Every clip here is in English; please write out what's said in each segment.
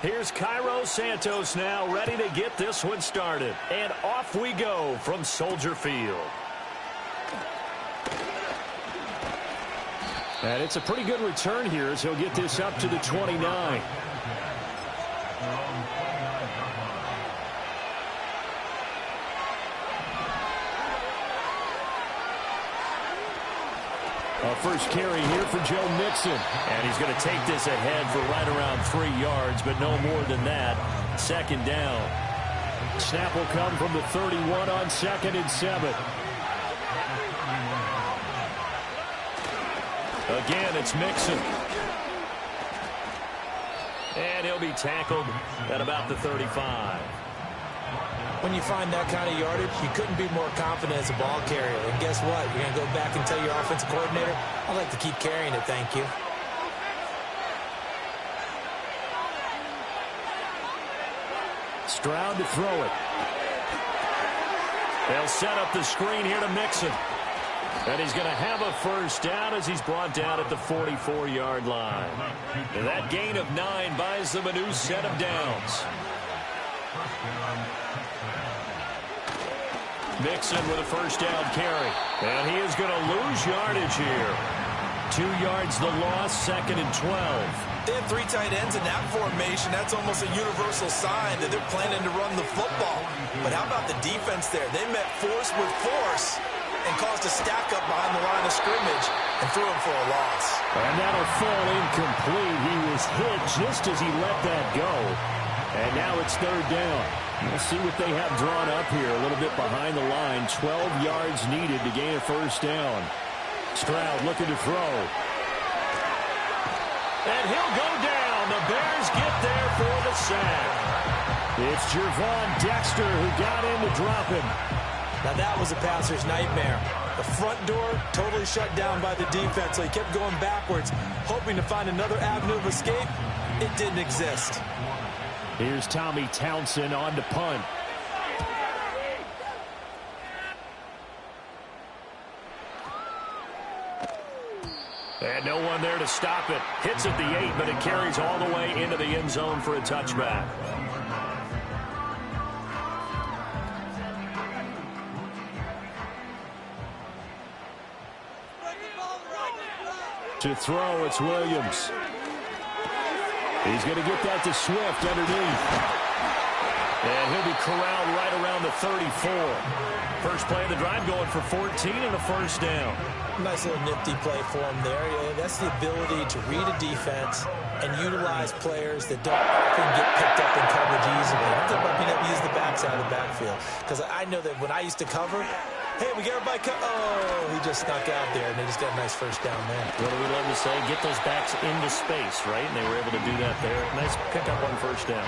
Here's Cairo Santos now ready to get this one started. And off we go from Soldier Field. And it's a pretty good return here as he'll get this up to the 29. First carry here for Joe Mixon. And he's going to take this ahead for right around 3 yards, but no more than that. Second down. Snap will come from the 31 on 2nd and 7. Again, it's Mixon. And he'll be tackled at about the 35. When you find that kind of yardage, you couldn't be more confident as a ball carrier. And guess what? You're going to go back and tell your offensive coordinator, I'd like to keep carrying it, thank you. Stroud to throw it. They'll set up the screen here to Mixon. And he's going to have a first down as he's brought down at the 44-yard line. And that gain of 9 buys them a new set of downs. Mixon with a first down carry. And he is going to lose yardage here. 2 yards the loss, 2nd and 12. They have 3 tight ends in that formation. That's almost a universal sign that they're planning to run the football. But how about the defense there? They met force with force and caused a stack up behind the line of scrimmage and threw him for a loss. And that'll fall incomplete. He was hit just as he let that go. And now it's 3rd down. We'll see what they have drawn up here a little bit behind the line. 12 yards needed to gain a first down. Stroud looking to throw. And he'll go down. The Bears get there for the sack. It's Gervon Dexter who got in to drop him. Now that was a passer's nightmare. The front door totally shut down by the defense, so he kept going backwards, hoping to find another avenue of escape. It didn't exist. Here's Tommy Townsend on to punt. And no one there to stop it. Hits at the 8, but it carries all the way into the end zone for a touchback. To throw, it's Williams. He's going to get that to Swift underneath. And he'll be corralled right around the 34. First play of the drive going for 14 and a first down. Nice little nifty play for him there. That's the ability to read a defense and utilize players that don't often get picked up in coverage easily. I'm talking about being able to use the backside of the backfield. Because I know that when I used to cover, hey, we got everybody oh, he just snuck out there, and they just got a nice first down there. What do we love to say? Get those backs into space, right? And they were able to do that there. Nice pick up on first down.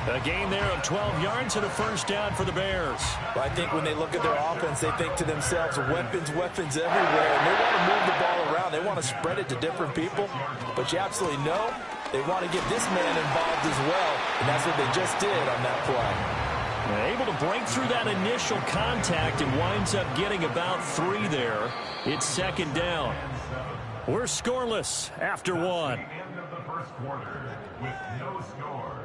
A gain there of 12 yards and a first down for the Bears. Well, I think when they look at their offense, they think to themselves, weapons, weapons everywhere. And they want to move the ball around. They want to spread it to different people. But you absolutely know they want to get this man involved as well. And that's what they just did on that play. Able to break through that initial contact and winds up getting about 3 there. It's 2nd down. We're scoreless after 1. End of the first quarter with no score.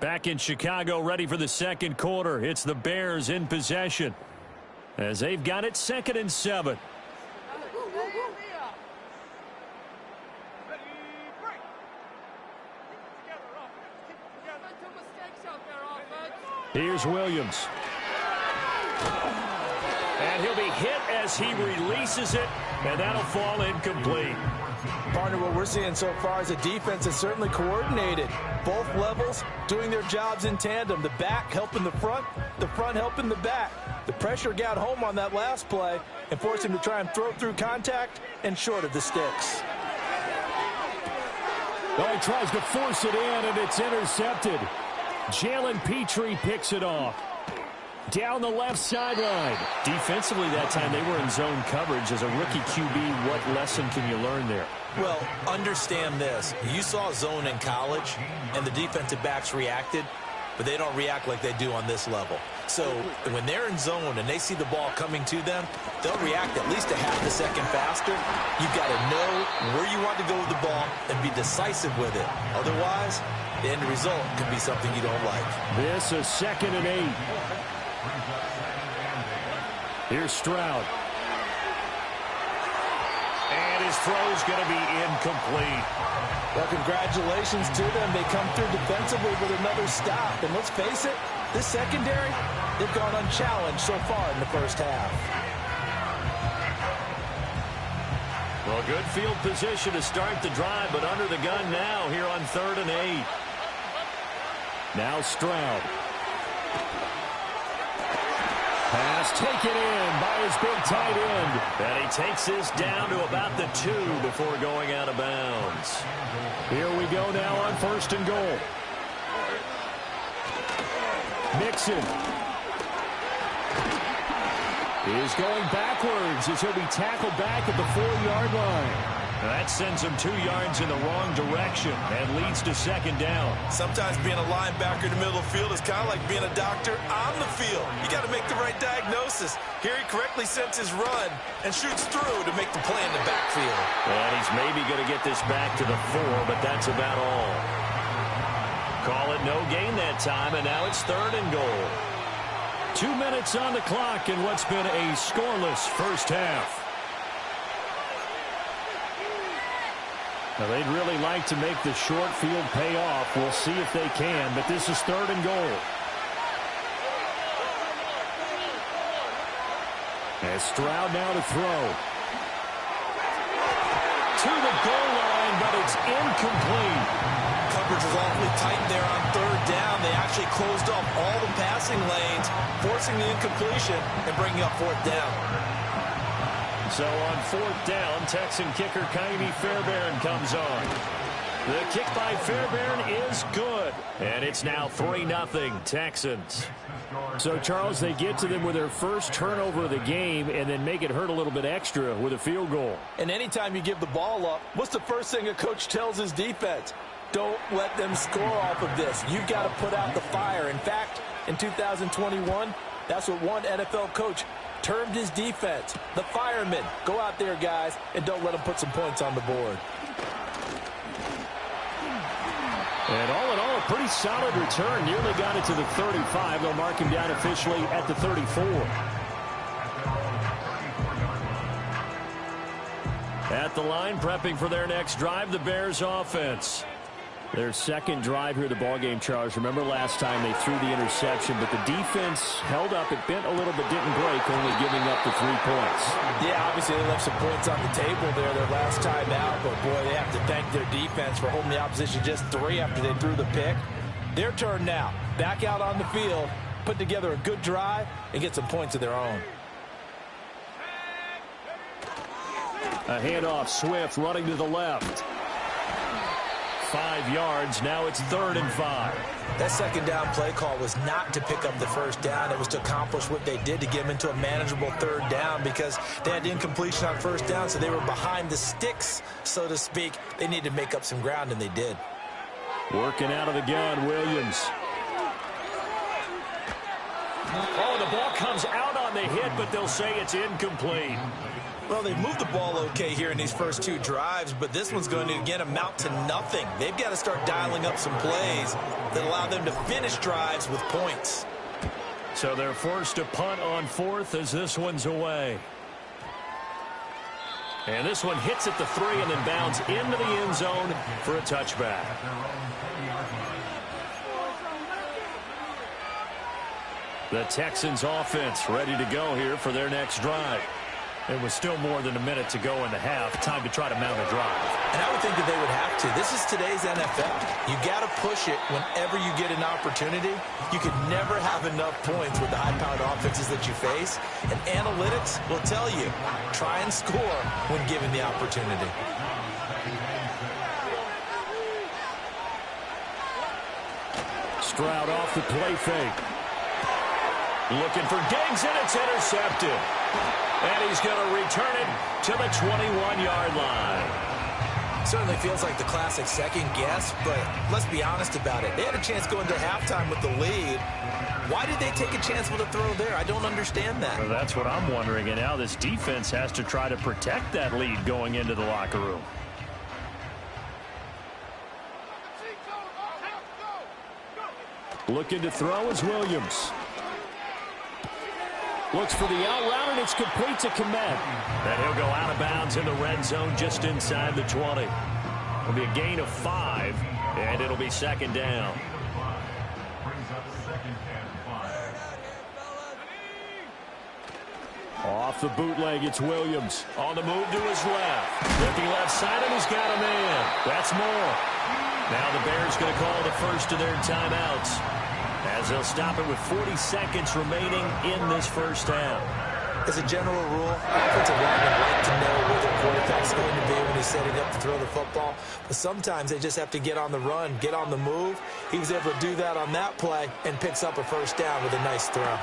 Back in Chicago, ready for the 2nd quarter. It's the Bears in possession as they've got it 2nd and 7. Here's Williams. And he'll be hit as he releases it, and that'll fall incomplete. Partner, what we're seeing so far is a defense that's certainly coordinated. Both levels doing their jobs in tandem. The back helping the front helping the back. The pressure got home on that last play and forced him to try and throw through contact and short of the sticks. Well, he tries to force it in, and it's intercepted. Jalen Petrie picks it off. Down the left sideline. Defensively that time, they were in zone coverage. As a rookie QB, what lesson can you learn there? Well, understand this. You saw zone in college, and the defensive backs reacted. but they don't react like they do on this level. So when they're in zone and they see the ball coming to them, they'll react at least a half a second faster. You've got to know where you want to go with the ball and be decisive with it. Otherwise, the end result can be something you don't like. This is 2nd and 8. Here's Stroud. And his throw's going to be incomplete. Well, congratulations to them. They come through defensively with another stop. And let's face it, this secondary, they've gone unchallenged so far in the first half. Well, good field position to start the drive, but under the gun now here on 3rd and 8. Now Stroud. Pass taken in by his big tight end. And he takes this down to about the 2 before going out of bounds. Here we go now on 1st and goal. Mixon is going backwards as he'll be tackled back at the 4-yard line. That sends him 2 yards in the wrong direction and leads to 2nd down. Sometimes being a linebacker in the middle of the field is kind of like being a doctor on the field. You got to make the right diagnosis. Here he correctly sets his run and shoots through to make the play in the backfield. And he's maybe going to get this back to the 4, but that's about all. Call it no gain that time, and now it's 3rd and goal. 2 minutes on the clock in what's been a scoreless first half. Now, they'd really like to make the short field pay off. We'll see if they can, but this is 3rd and goal. And Stroud now to throw. To the goal line, but it's incomplete. Coverage was awfully tight there on 3rd down. They actually closed off all the passing lanes, forcing the incompletion and bringing up 4th down. So on 4th down, Texan kicker Kaimi Fairbairn comes on. The kick by Fairbairn is good. And it's now 3-0 Texans. So, Charles, they get to them with their first turnover of the game and then make it hurt a little bit extra with a field goal. And anytime you give the ball up, what's the first thing a coach tells his defense? Don't let them score off of this. You've got to put out the fire. In fact, in 2021, that's what one NFL coach termed his defense, the firemen. Go out there, guys, and don't let them put some points on the board. And all in all, a pretty solid return. Nearly got it to the 35. They'll mark him down officially at the 34. At the line, prepping for their next drive, the Bears offense. Their second drive here, the ballgame, Charles. Remember last time they threw the interception, but the defense held up. It bent a little but didn't break, only giving up the 3 points. Yeah, obviously they left some points on the table there their last time out, but boy, they have to thank their defense for holding the opposition just 3 after they threw the pick. Their turn now. Back out on the field, put together a good drive, and get some points of their own. A handoff, Swift running to the left. 5 yards. Now it's 3rd and 5. That second down play call was not to pick up the first down. It was to accomplish what they did to get them into a manageable 3rd down because they had incompletion on 1st down, so they were behind the sticks, so to speak. They needed to make up some ground, and they did. Working out of the gun, Williams. Oh, the ball comes out on the hit, but they'll say it's incomplete. Well, they've moved the ball okay here in these first 2 drives, but this one's going to, again, amount to nothing. They've got to start dialing up some plays that allow them to finish drives with points. So they're forced to punt on 4th as this one's away. And this one hits at the 3 and then bounds into the end zone for a touchback. The Texans offense ready to go here for their next drive. It was still more than a minute to go in the half. Time to try to mount a drive. And I would think that they would have to. This is today's NFL. You got to push it whenever you get an opportunity. You can never have enough points with the high-powered offenses that you face. And analytics will tell you, try and score when given the opportunity. Stroud off the play fake. Looking for Diggs, and it's intercepted. And he's going to return it to the 21-yard line. Certainly feels like the classic second guess, but let's be honest about it. They had a chance going to halftime with the lead. Why did they take a chance with a throw there? I don't understand that. Well, that's what I'm wondering, and now this defense has to try to protect that lead going into the locker room. Looking to throw is Williams. Looks for the out route, and it's complete to Komet. And he'll go out of bounds in the red zone just inside the 20. It'll be a gain of 5, and it'll be second down. Off the bootleg, it's Williams. On the move to his left. Looking left side, and he's got a man. That's more. Now the Bears going to call the first of their timeouts, as they'll stop it with 40 seconds remaining in this first half. As a general rule, offensive linemen like to know where their quarterback's going to be when he's setting up to throw the football. But sometimes they just have to get on the run, get on the move. He was able to do that on that play and picks up a first down with a nice throw.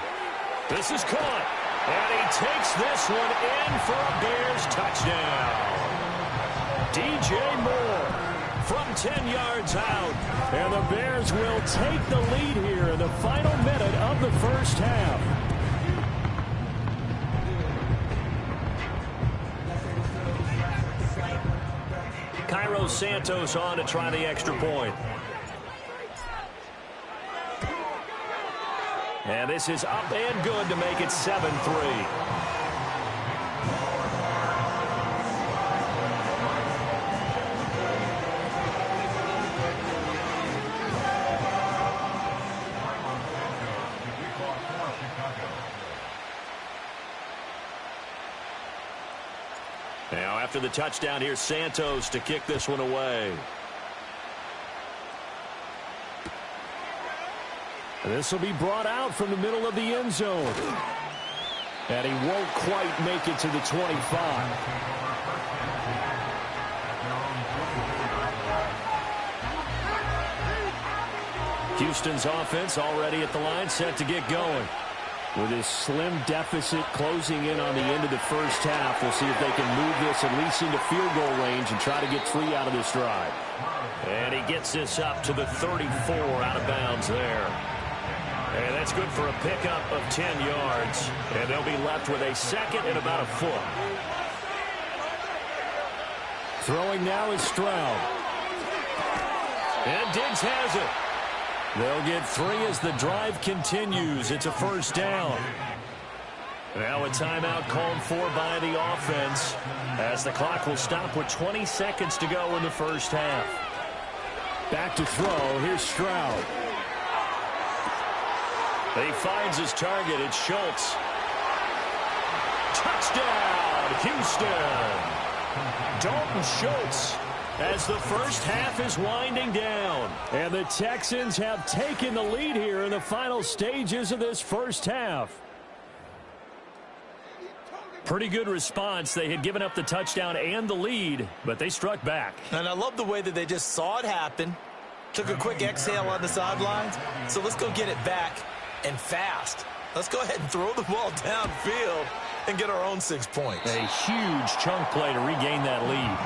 This is caught, and he takes this one in for a Bears touchdown. DJ Moore from 10 yards out, and the Bears will take the lead here in the final minute of the first half. Cairo Santos on to try the extra point. And this is up and good to make it 7-3. Now after the touchdown, here's Santos to kick this one away. This will be brought out from the middle of the end zone. And he won't quite make it to the 25. Houston's offense already at the line, set to get going. With his slim deficit closing in on the end of the first half, we'll see if they can move this at least into field goal range and try to get 3 out of this drive. And he gets this up to the 34 out of bounds there. And that's good for a pickup of 10 yards. And they'll be left with a second and about a foot. Throwing now is Stroud. And Diggs has it. They'll get 3 as the drive continues. It's a first down. Now a timeout called for by the offense, as the clock will stop with 20 seconds to go in the first half. Back to throw. Here's Stroud. He finds his target. It's Schultz. Touchdown, Houston. Dalton Schultz, as the first half is winding down. And the Texans have taken the lead here in the final stages of this first half. Pretty good response. They had given up the touchdown and the lead, but they struck back. And I love the way that they just saw it happen, took a quick exhale on the sidelines. So let's go get it back, and fast. Let's go ahead and throw the ball downfield and get our own 6 points. A huge chunk play to regain that lead.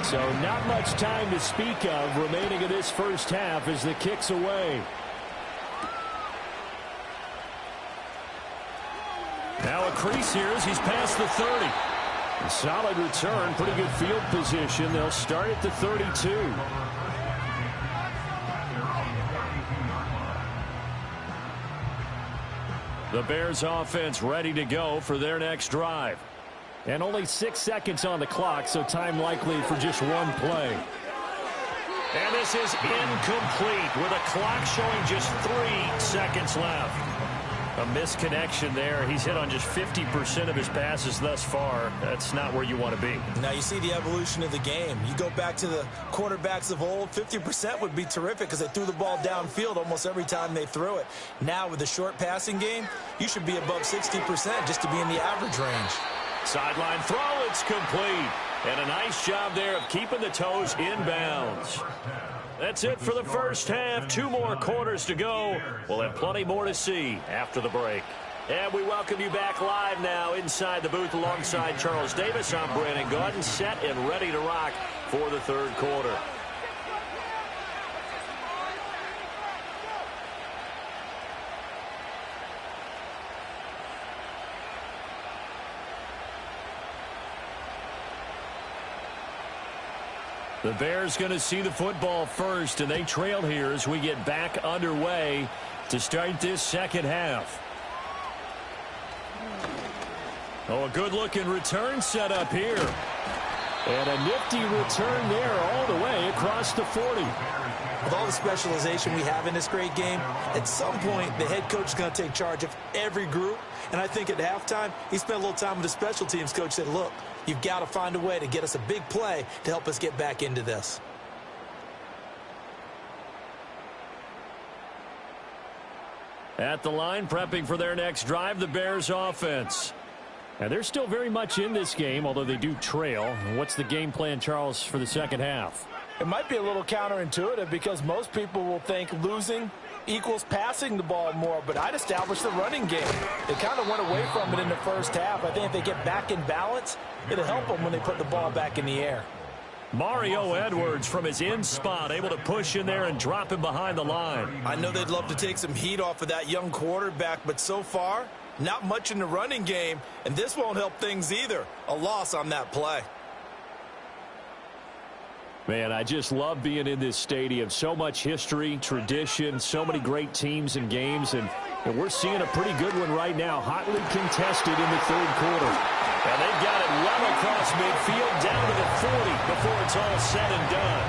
So not much time to speak of remaining in this first half as the kick's away. Now a crease here as he's past the 30. A solid return, pretty good field position. They'll start at the 32. The Bears offense ready to go for their next drive. And only 6 seconds on the clock, so time likely for just one play. And this is incomplete with a clock showing just 3 seconds left. A misconnection there. He's hit on just 50% of his passes thus far. That's not where you want to be. Now you see the evolution of the game. You go back to the quarterbacks of old, 50% would be terrific because they threw the ball downfield almost every time they threw it. Now with the short passing game, you should be above 60% just to be in the average range. Sideline throw, it's complete. And a nice job there of keeping the toes in bounds. That's it for the first half. 2 more quarters to go. We'll have plenty more to see after the break. And we welcome you back live now inside the booth alongside Charles Davis. I'm Brandon Gaudin, set and ready to rock for the third quarter. The Bears going to see the football first, and they trail here as we get back underway to start this second half. Oh, a good-looking return set up here. And a nifty return there all the way across the 40. With all the specialization we have in this great game, at some point the head coach is going to take charge of every group. And I think at halftime, he spent a little time with the special teams coach, said, look, you've got to find a way to get us a big play to help us get back into this. At the line, prepping for their next drive, the Bears offense. And they're still very much in this game, although they do trail. What's the game plan, Charles, for the second half? It might be a little counterintuitive because most people will think losing equals passing the ball more, but I'd establish the running game. They kind of went away from it in the first half. I think if they get back in balance, it'll help them when they put the ball back in the air. Mario Edwards from his in spot, able to push in there and drop him behind the line. I know they'd love to take some heat off of that young quarterback, but so far, not much in the running game, and this won't help things either. A loss on that play. Man, I just love being in this stadium. So much history, tradition, so many great teams and games, and we're seeing a pretty good one right now, hotly contested in the third quarter. And they've got it well across midfield, down to the 40 before it's all said and done.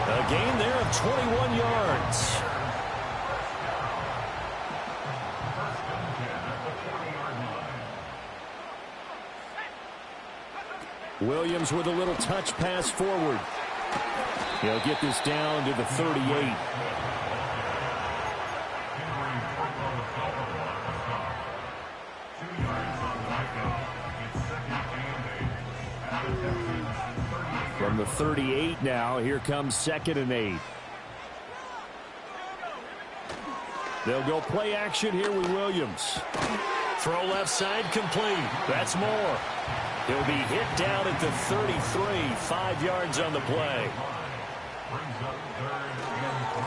A gain there of 21 yards. Williams with a little touch pass forward. He'll get this down to the 38. From the 38 now, here comes 2nd and 8. They'll go play action here with Williams. Throw left side complete. That's Moore. He'll be hit down at the 33, 5 yards on the play.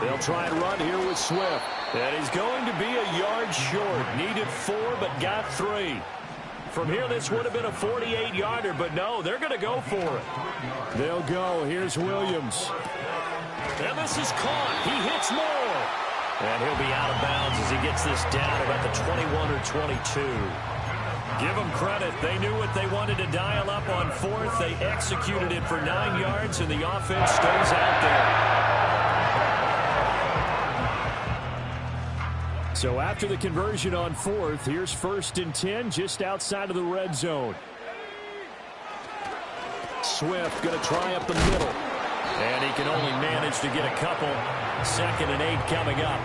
They'll try and run here with Swift. And he's going to be a yard short. Needed 4, but got 3. From here, this would have been a 48-yarder, but no, they're going to go for it. They'll go. Here's Williams. And this is caught. He hits Moore. And he'll be out of bounds as he gets this down about the 21 or 22. Give them credit. They knew what they wanted to dial up on 4th. They executed it for 9 yards, and the offense stays out there. So after the conversion on 4th, here's 1st and 10 just outside of the red zone. Swift going to try up the middle. And he can only manage to get a couple. 2nd and 8 coming up.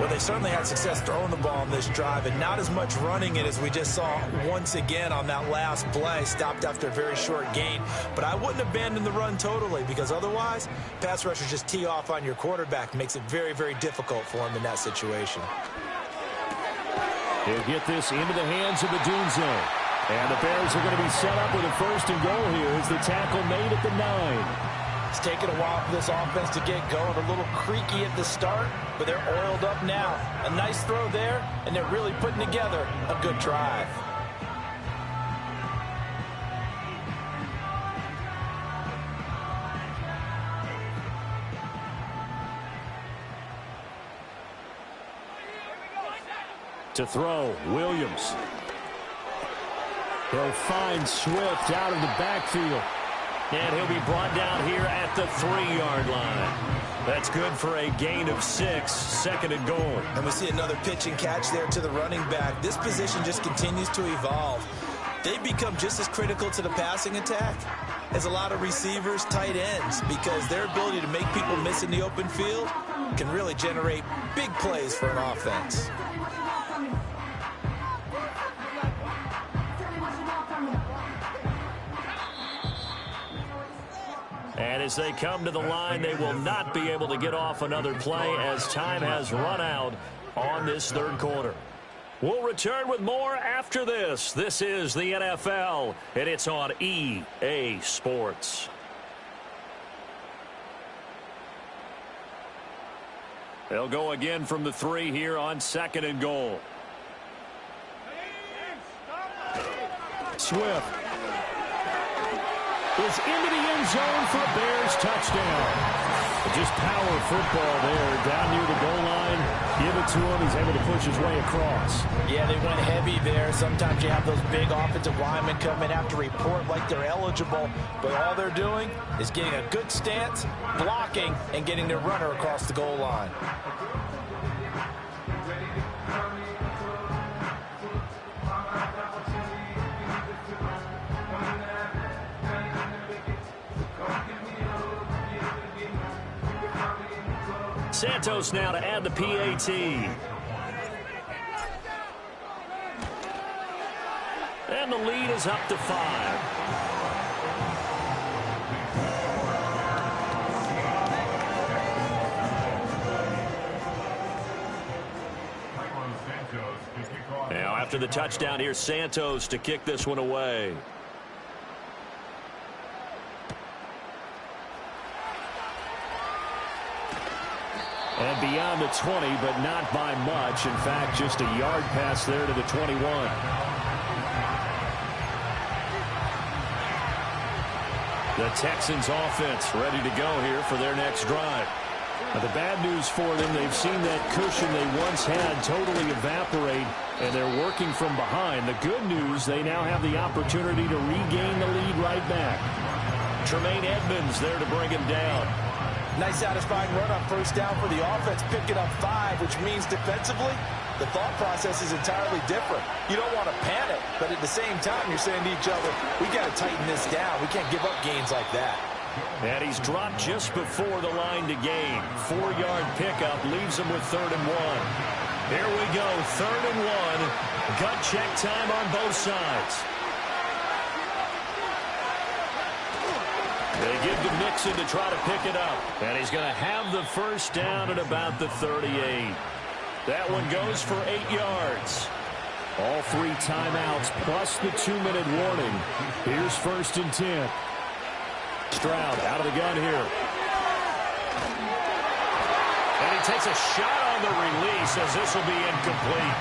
Well, they certainly had success throwing the ball on this drive and not as much running it as we just saw once again on that last play. Stopped after a very short gain. But I wouldn't abandon the run totally because otherwise, pass rushers just tee off on your quarterback. Makes it very, very difficult for him in that situation. He'll get this into the hands of the Dune Zone. And the Bears are going to be set up with a 1st and goal here as the tackle made at the 9. It's taken a while for this offense to get going. A little creaky at the start, but they're oiled up now. A nice throw there, and they're really putting together a good drive. To throw, Williams. He'll find Swift out of the backfield. And he'll be brought down here at the 3-yard line. That's good for a gain of 6, 2nd and goal. And we see another pitch and catch there to the running back. This position just continues to evolve. They become just as critical to the passing attack as a lot of receivers, tight ends, because their ability to make people miss in the open field can really generate big plays for an offense. And as they come to the line, they will not be able to get off another play as time has run out on this 3rd quarter. We'll return with more after this. This is the NFL, and it's on EA Sports. They'll go again from the 3 here on 2nd and goal. Swift is into the end zone for a Bears touchdown. Just power football there, down near the goal line. Give it to him. He's able to push his way across. Yeah, they went heavy there. Sometimes you have those big offensive linemen come in, have to report like they're eligible, but all they're doing is getting a good stance, blocking, and getting their runner across the goal line. Santos now to add the PAT. And the lead is up to 5. Now after the touchdown, here's Santos to kick this one away. And beyond the 20, but not by much. In fact, just a yard pass there to the 21. The Texans offense ready to go here for their next drive. Now, the bad news for them, they've seen that cushion they once had totally evaporate, and they're working from behind. The good news, they now have the opportunity to regain the lead right back. Tremaine Edmonds there to bring him down. Nice satisfying run on 1st down for the offense, picking up 5, which means defensively, the thought process is entirely different. You don't want to panic, but at the same time, you're saying to each other, we got to tighten this down. We can't give up gains like that. And he's dropped just before the line to gain. 4-yard pickup leaves him with 3rd and 1. Here we go, 3rd and 1. Gut check time on both sides. They give to Mixon to try to pick it up. And he's going to have the 1st down at about the 38. That one goes for 8 yards. All 3 timeouts plus the 2-minute warning. Here's 1st and 10. Stroud out of the gun here. And he takes a shot on the release as this will be incomplete.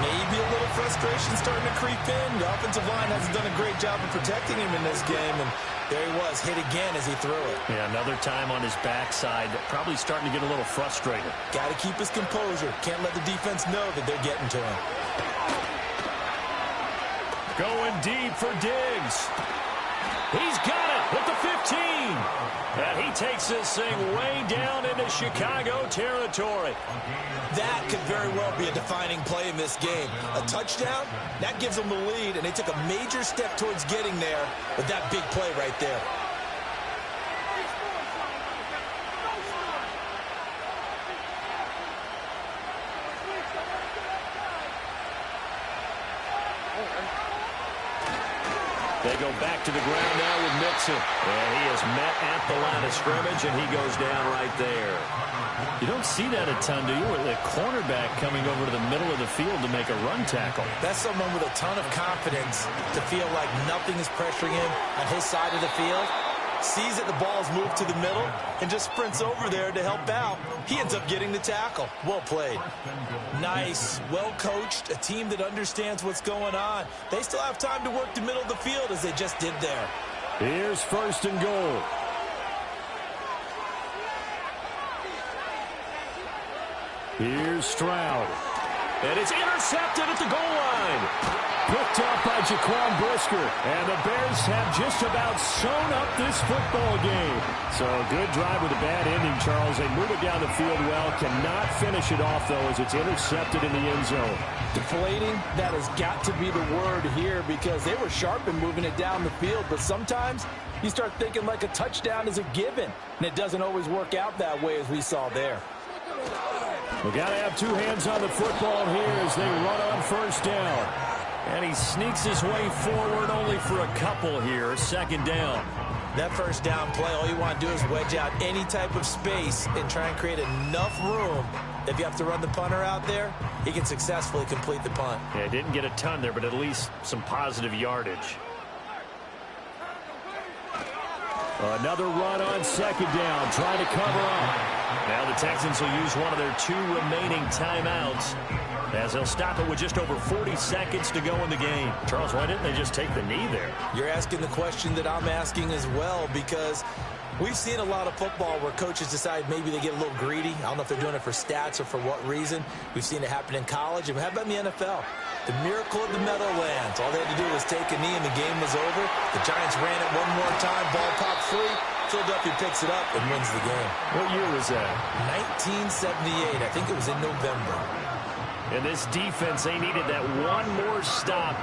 Maybe a little frustration starting to creep in. The offensive line hasn't done a great job of protecting him in this game, and there he was, hit again as he threw it. Yeah, another time on his backside, probably starting to get a little frustrated. Got to keep his composure. Can't let the defense know that they're getting to him. Going deep for Diggs. He's got it with the 15. And he takes this thing way down into Chicago territory. That could very well be a defining play in this game. A touchdown, that gives them the lead, and they took a major step towards getting there with that big play right there. They go back to the ground now with Mixon. And he is met at the line of scrimmage, and he goes down right there. You don't see that a ton, do you? With a cornerback coming over to the middle of the field to make a run tackle. That's someone with a ton of confidence to feel like nothing is pressuring him on his side of the field. Sees that the ball is moved to the middle and just sprints over there to help out. He ends up getting the tackle. Well played. Nice, well coached, a team that understands what's going on. They still have time to work the middle of the field as they just did there. Here's 1st and goal. Here's Stroud. And it's intercepted at the goal line. Picked up by Jaquan Brisker. And the Bears have just about sewn up this football game. So a good drive with a bad ending, Charles. They move it down the field well. Cannot finish it off, though, as it's intercepted in the end zone. Deflating, that has got to be the word here because they were sharp in moving it down the field. But sometimes you start thinking like a touchdown is a given. And it doesn't always work out that way as we saw there. We got to have two hands on the football here as they run on first down. And he sneaks his way forward only for a couple here. Second down. That first down play, all you want to do is wedge out any type of space and try and create enough room. If you have to run the punter out there, he can successfully complete the punt. Yeah, didn't get a ton there, but at least some positive yardage. Another run on second down, trying to cover up. Now the Texans will use one of their two remaining timeouts as they'll stop it with just over 40 seconds to go in the game. Charles, why didn't they just take the knee there? You're asking the question that I'm asking as well, because we've seen a lot of football where coaches decide maybe they get a little greedy. I don't know if they're doing it for stats or for what reason. We've seen it happen in college. And how about in the NFL? The miracle of the Meadowlands. All they had to do was take a knee and the game was over. The Giants ran it one more time. Ball popped free. Philadelphia picks it up and wins the game. What year was that? 1978. I think it was in November. And this defense, they needed that one more stop